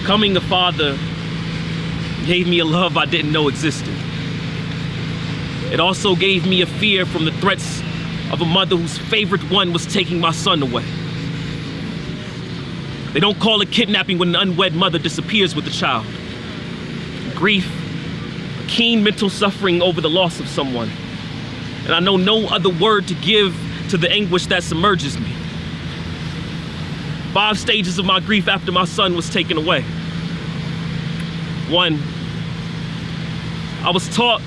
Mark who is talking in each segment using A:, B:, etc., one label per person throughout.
A: Becoming a father gave me a love I didn't know existed. It also gave me a fear from the threats of a mother whose favorite one was taking my son away. They don't call it kidnapping when an unwed mother disappears with a child. Grief, a keen mental suffering over the loss of someone. And I know no other word to give to the anguish that submerges me. 5 stages of my grief after my son was taken away. 1, I was taught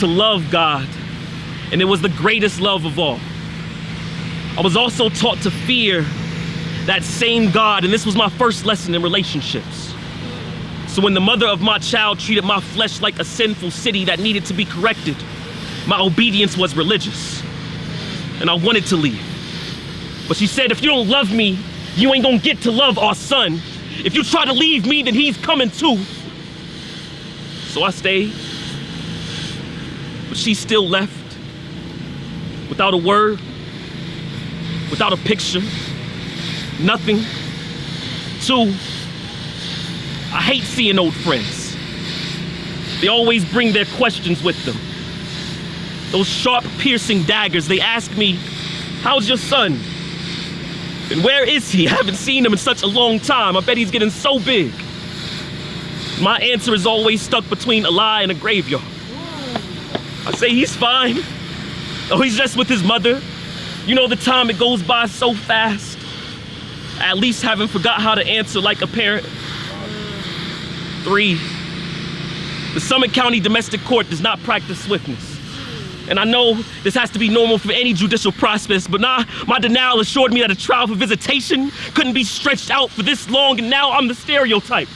A: to love God, and it was the greatest love of all. I was also taught to fear that same God, and this was my first lesson in relationships. So when the mother of my child treated my flesh like a sinful city that needed to be corrected, my obedience was religious, and I wanted to leave. But she said, if you don't love me, you ain't gonna get to love our son. If you try to leave me, then he's coming too. So I stayed, but she still left, without a word, without a picture, nothing. 2, I hate seeing old friends. They always bring their questions with them. Those sharp, piercing daggers. They ask me, how's your son? And where is he? I haven't seen him in such a long time. I bet he's getting so big. My answer is always stuck between a lie and a graveyard. I say he's fine. Oh, he's just with his mother. You know, the time it goes by so fast. I at least haven't forgot how to answer like a parent. 3, the Summit County Domestic Court does not practice swiftness. And I know this has to be normal for any judicial process, but my denial assured me that a trial for visitation couldn't be stretched out for this long, and now I'm the stereotype.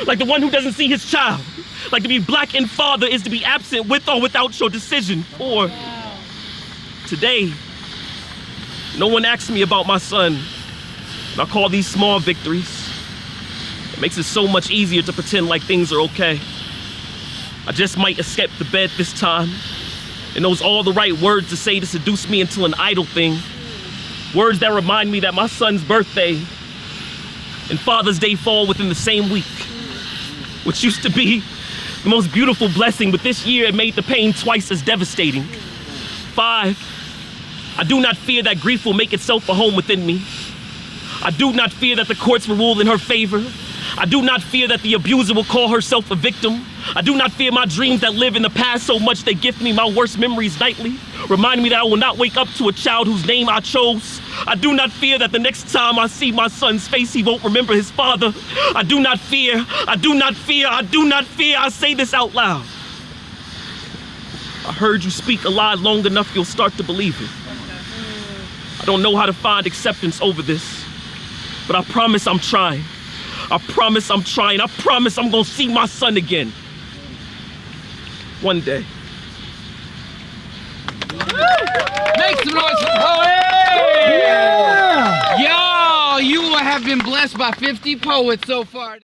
A: Like the one who doesn't see his child. Like to be black and father is to be absent with or without your decision. Or today, no one asked me about my son. And I call these small victories. It makes it so much easier to pretend like things are okay. I just might escape the bed this time and knows all the right words to say to seduce me into an idle thing. Words that remind me that my son's birthday and Father's Day fall within the same week, which used to be the most beautiful blessing, but this year it made the pain twice as devastating. 5, I do not fear that grief will make itself a home within me. I do not fear that the courts will rule in her favor. I do not fear that the abuser will call herself a victim. I do not fear my dreams that live in the past so much they gift me my worst memories nightly, remind me that I will not wake up to a child whose name I chose. I do not fear that the next time I see my son's face, he won't remember his father. I do not fear, I do not fear, I do not fear. I say this out loud. I heard you speak a lie long enough, you'll start to believe it. I don't know how to find acceptance over this, but I promise I'm trying. I promise I'm trying. I promise I'm gonna see my son again. One day.
B: Make some noise for poets! Yeah! Y'all, you have been blessed by 50 poets so far.